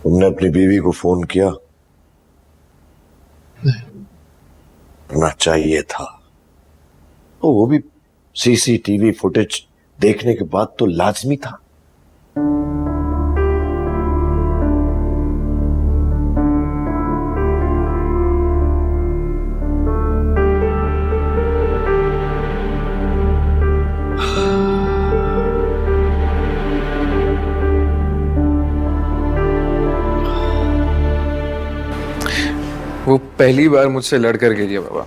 तुमने अपनी बीवी को फोन किया? करना चाहिए था। तो वो भी सीसीटीवी फुटेज देखने के बाद तो लाजमी था। वो पहली बार मुझसे लड़ कर गई है बाबा,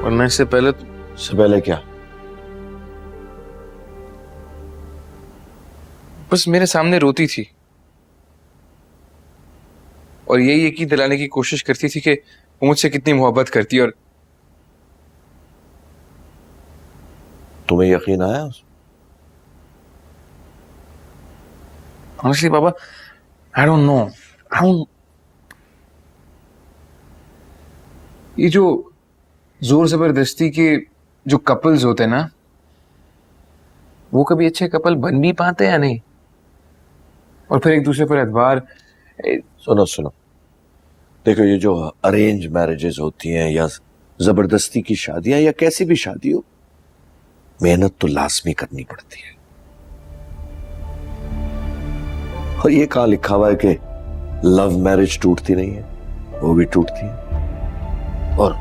वरना इससे पहले क्या? बस मेरे सामने रोती थी और यही यकीन दिलाने की कोशिश करती थी कि वो मुझसे कितनी मोहब्बत करती है। और तुम्हें यकीन आया? Honestly Baba, I don't know. ये जो जोर जबरदस्ती के जो कपल्स होते हैं ना, वो कभी अच्छे कपल बन भी पाते हैं या नहीं, और फिर एक दूसरे पर एतबार। सुनो, देखो, ये जो अरेंज मैरिजेस होती हैं या जबरदस्ती की शादियां या कैसी भी शादी हो, मेहनत तो लाजमी करनी पड़ती है। और ये कहां लिखा हुआ है कि लव मैरिज टूटती नहीं है? वो भी टूटती है। और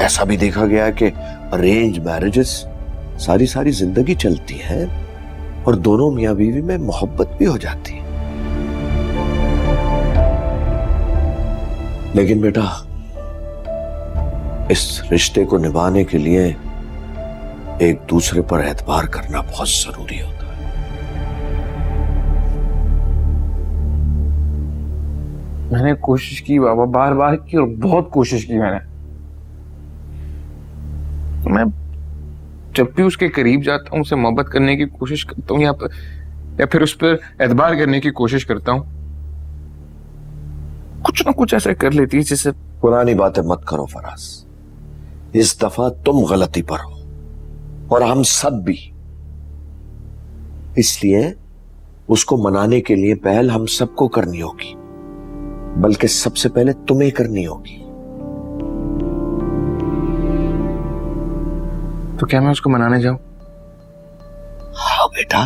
ऐसा भी देखा गया है कि अरेंज मैरिजेस सारी सारी जिंदगी चलती है और दोनों मियां बीवी में मोहब्बत भी हो जाती है। लेकिन बेटा, इस रिश्ते को निभाने के लिए एक दूसरे पर एतबार करना बहुत जरूरी होता है। मैंने कोशिश की बाबा, बार बार की, और बहुत कोशिश की मैंने। मैं जब भी उसके करीब जाता हूँ, उसे मोहब्बत करने की कोशिश करता हूँ, या फिर उस पर एतबार करने की कोशिश करता हूँ, कुछ ना कुछ ऐसा कर लेती है जिससे। पुरानी बातें मत करो फराज। इस दफा तुम गलती पर हो और हम सब भी। इसलिए उसको मनाने के लिए पहल हम सबको करनी होगी, बल्कि सबसे पहले तुम्हें करनी होगी। तो क्या मैं उसको मनाने जाऊं? हाँ बेटा,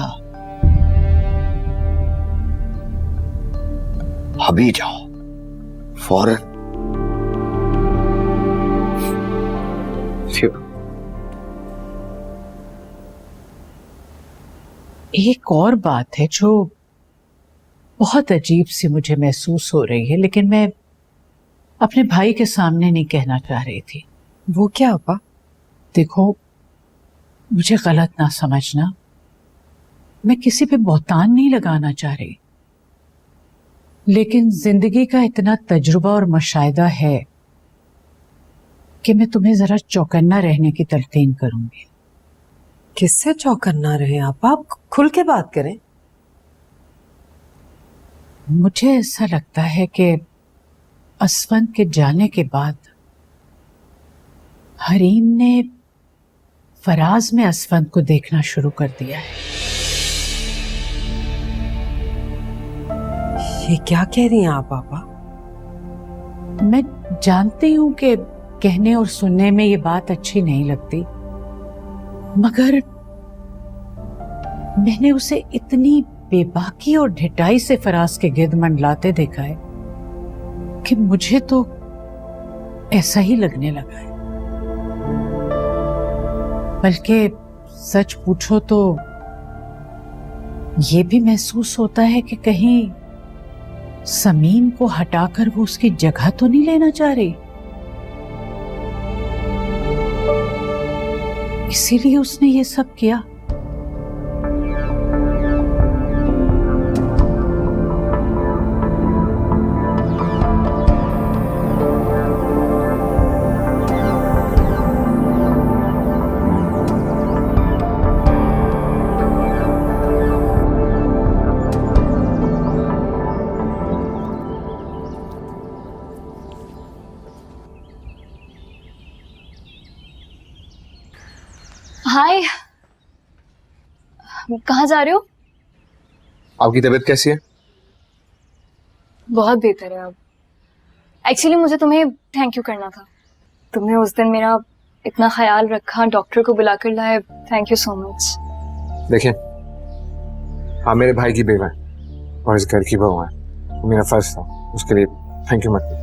अभी जाओ, फौरन। एक और बात है जो बहुत अजीब सी मुझे महसूस हो रही है, लेकिन मैं अपने भाई के सामने नहीं कहना चाह रही थी। वो क्या अपा? देखो, मुझे गलत ना समझना, मैं किसी पे बहतान नहीं लगाना चाह रही, लेकिन जिंदगी का इतना तजुर्बा और मुशाहिदा है कि मैं तुम्हें जरा चौकन्ना रहने की तलकीन करूंगी। किससे चौकन्ना रहे आप खुल के बात करें। मुझे ऐसा लगता है कि असफंद के जाने के बाद हरीम ने फराज में असफंद को देखना शुरू कर दिया है। ये क्या कह रही हैं आप पापा? मैं जानती हूं कि कहने और सुनने में ये बात अच्छी नहीं लगती, मगर मैंने उसे इतनी बेबाकी और ढिठाई से फराज के गिर्द मंडलाते देखा है कि मुझे तो ऐसा ही लगने लगा है। बल्कि सच पूछो तो ये भी महसूस होता है कि कहीं समीन को हटाकर वो उसकी जगह तो नहीं लेना चाह रही, इसीलिए उसने ये सब किया। हाय, कहाँ जा रहे हो? आपकी तबीयत कैसी है? बहुत बेहतर है अब। एक्चुअली मुझे तुम्हें थैंक यू करना था। तुमने उस दिन मेरा इतना ख्याल रखा, डॉक्टर को बुलाकर लाए। Thank you so much. देखिए, आप मेरे भाई की बेवा हैं और इस घर की बहू हैं। वो मेरा फर्ज था, उसके लिए थैंक यू मत करो।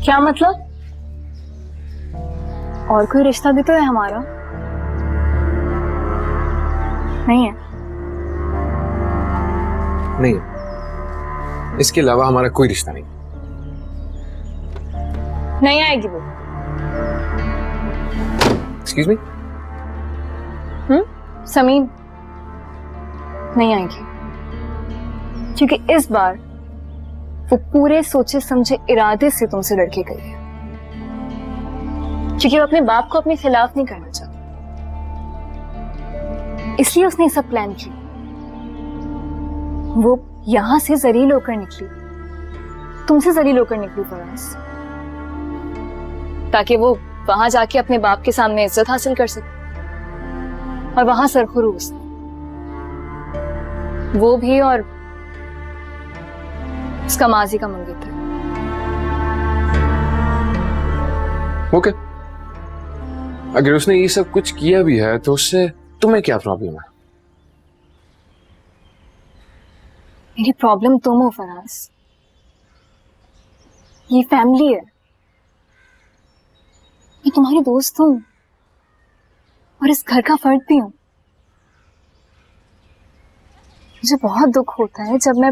क्या मतलब? और कोई रिश्ता भी तो है हमारा? नहीं है? नहीं, इसके अलावा हमारा कोई रिश्ता नहीं। नहीं आएगी वो। Excuse me? समीन, नहीं आएगी, क्योंकि इस बार वो पूरे सोचे समझे इरादे से तुमसे लड़के गई है, क्योंकि वो अपने बाप को अपने खिलाफ नहीं करना चाहती, इसलिए उसने ये सब प्लान किया। वो यहां से जलील होकर निकली, तुमसे जलील होकर निकली फराज, ताकि वो वहां जाके अपने बाप के सामने इज्जत हासिल कर सके, और वहां सरखुरूस वो भी और उसका माजी का मंगेतर। ओके, अगर उसने ये सब कुछ किया भी है तो उससे तुम्हें क्या प्रॉब्लम है? मेरी प्रॉब्लम तुम हो फराज। ये फैमिली है, मैं तुम्हारी दोस्त हूं और इस घर का फर्द भी हूं। मुझे बहुत दुख होता है जब मैं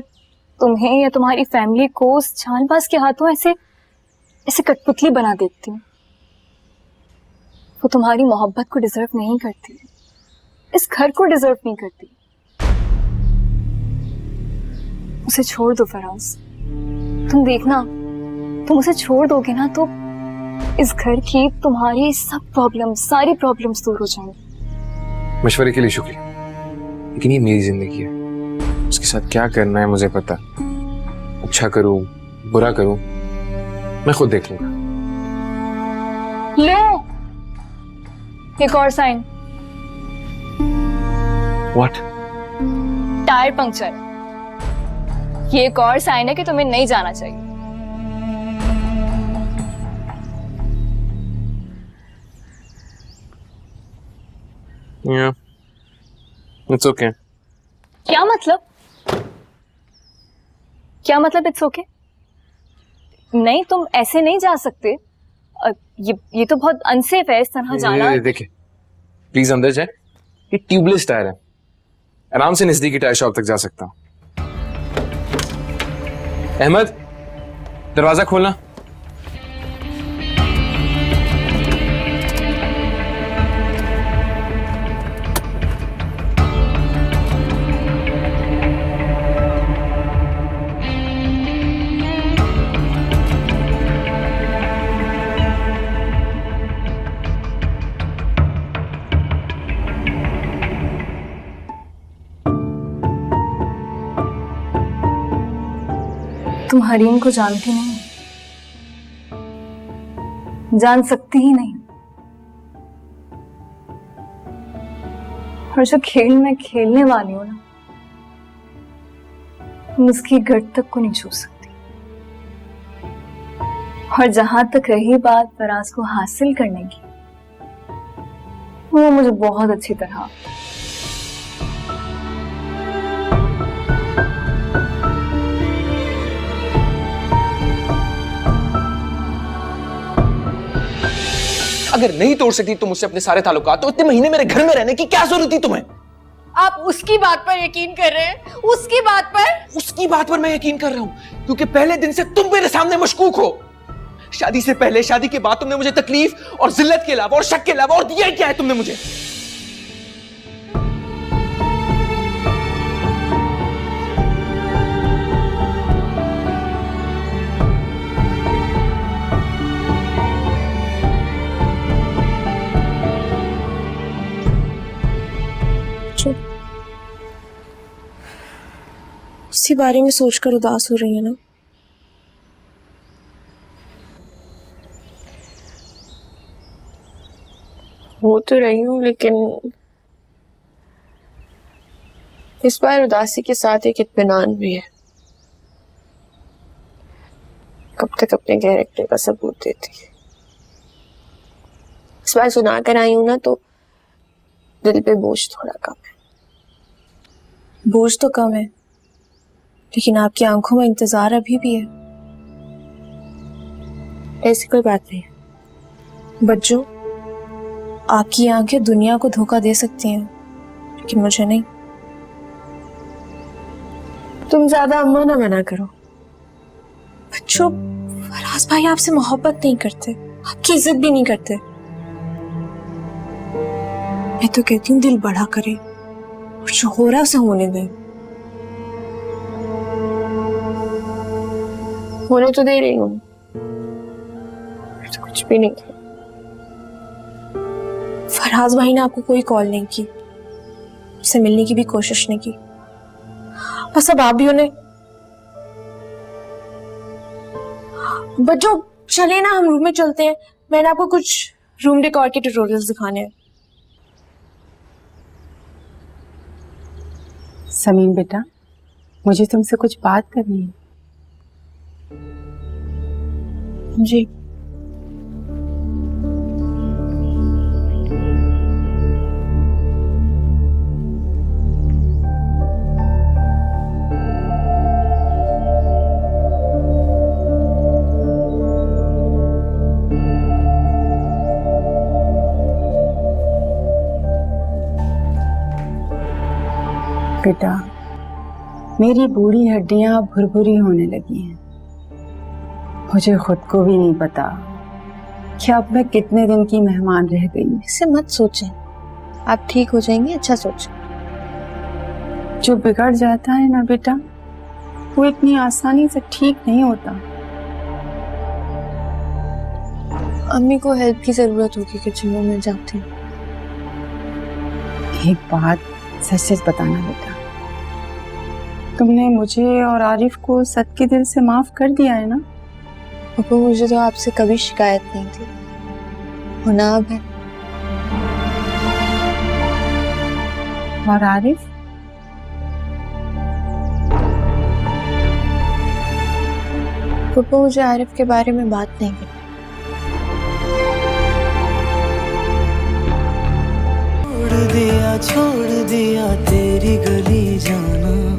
तुम्हें या तुम्हारी फैमिली को उस चालबाज के हाथों ऐसे ऐसे कठपुतली बना देती हूँ। वो तुम्हारी मोहब्बत को डिजर्व नहीं करती, इस घर को डिजर्व नहीं करती। उसे छोड़ दो फराज, तुम देखना, तुम उसे छोड़ दोगे ना तो इस घर की तुम्हारी सब प्रॉब्लम्स, सारी प्रॉब्लम्स दूर हो जाएंगी। मशवरे के लिए शुक्रिया, लेकिन ये मेरी जिंदगी है, उसके साथ क्या करना है मुझे पता। अच्छा करूं, बुरा करूं, मैं खुद देख लूंगा। लो, एक और साइन। व्हाट? Tyre puncture. ये एक और साइन है कि तुम्हें नहीं जाना चाहिए। Yeah, it's okay. क्या मतलब? क्या मतलब इट्स ओके? नहीं, तुम ऐसे नहीं जा सकते। ये तो बहुत अनसेफ है इस तरह जाना। देखिए, प्लीज अंदर जाए। ये ट्यूबलेस टायर है, आराम से नजदीकी टायर शॉप तक जा सकता हूं। अहमद, दरवाजा खोलना। तुम हरीम को जानती नहीं, जान सकती ही नहीं, और जो खेल मैं खेलने वाली हूं ना, तुम उसकी गट तक को नहीं छू सकती। और जहां तक रही बात फराज को हासिल करने की, वो मुझे बहुत अच्छी तरह। अगर नहीं तोड़ सकती तुम मुझसे अपने सारे ताल्लुकात, तो इतने महीने मेरे घर में रहने की क्या जरूरत थी तुम्हें? आप उसकी बात पर यकीन कर रहे हैं? उसकी बात पर? उसकी बात पर मैं यकीन कर रहा हूं क्योंकि पहले दिन से तुम मेरे सामने मशकूक हो। शादी से पहले, शादी के बाद तुमने मुझे तकलीफ और जिल्लत के अलावा और शक के अलावा और दिया क्या है तुमने मुझे? उसी बारे में सोचकर उदास हो रही है ना? हो तो रही हूँ, लेकिन इस बार उदासी के साथ एक इत्मीनान भी है। कब तक अपने कैरेक्टर का सबूत देती है। इस बार सुना कर आई हूं ना, तो दिल पे बोझ थोड़ा कम है। बोझ तो कम है, लेकिन आपकी आंखों में इंतजार अभी भी है। ऐसी कोई बात नहीं है। बच्चों, आपकी आंखें दुनिया को धोखा दे सकती हैं, लेकिन मुझे नहीं। तुम ज्यादा अम्मा ना मना करो। बच्चों, फराज भाई आपसे मोहब्बत नहीं करते, आपकी इज्जत भी नहीं करते। मैं तो कहती हूँ दिल बड़ा करे और जो हो रहा है उसे होने दें। होने तो दे रही हूँ, तो कुछ भी नहीं था। फराज भाई ने आपको कोई कॉल नहीं की, उससे मिलने की भी कोशिश नहीं की। बस अब आप भी उन्हें। बच्चों चले ना, हम रूम में चलते हैं। मैंने आपको कुछ रूम डेकोर के ट्यूटोरियल्स दिखाने हैं। समीम बेटा, मुझे तुमसे कुछ बात करनी है। जी। बेटा, मेरी बूढ़ी हड्डियां भुरभुरी होने लगी हैं। मुझे खुद को भी नहीं पता कि अब मैं कितने दिन की मेहमान रह गई। ऐसे मत सोचें, आप ठीक हो जाएंगे। अच्छा सोचें। जो बिगड़ जाता है ना बेटा, वो इतनी आसानी से ठीक नहीं होता। अम्मी को हेल्प की जरूरत होगी किचन में, मैं जाती हूँ। एक बात सच सच बताना बेटा, तुमने मुझे और आरिफ को सच के दिल से माफ कर दिया है ना? पापा, मुझे तो आपसे कभी शिकायत नहीं थी, होना अब है। और आरिफ? पापा, मुझे आरिफ के बारे में बात नहीं करनी। छोड़ दिया तेरी गली जाना।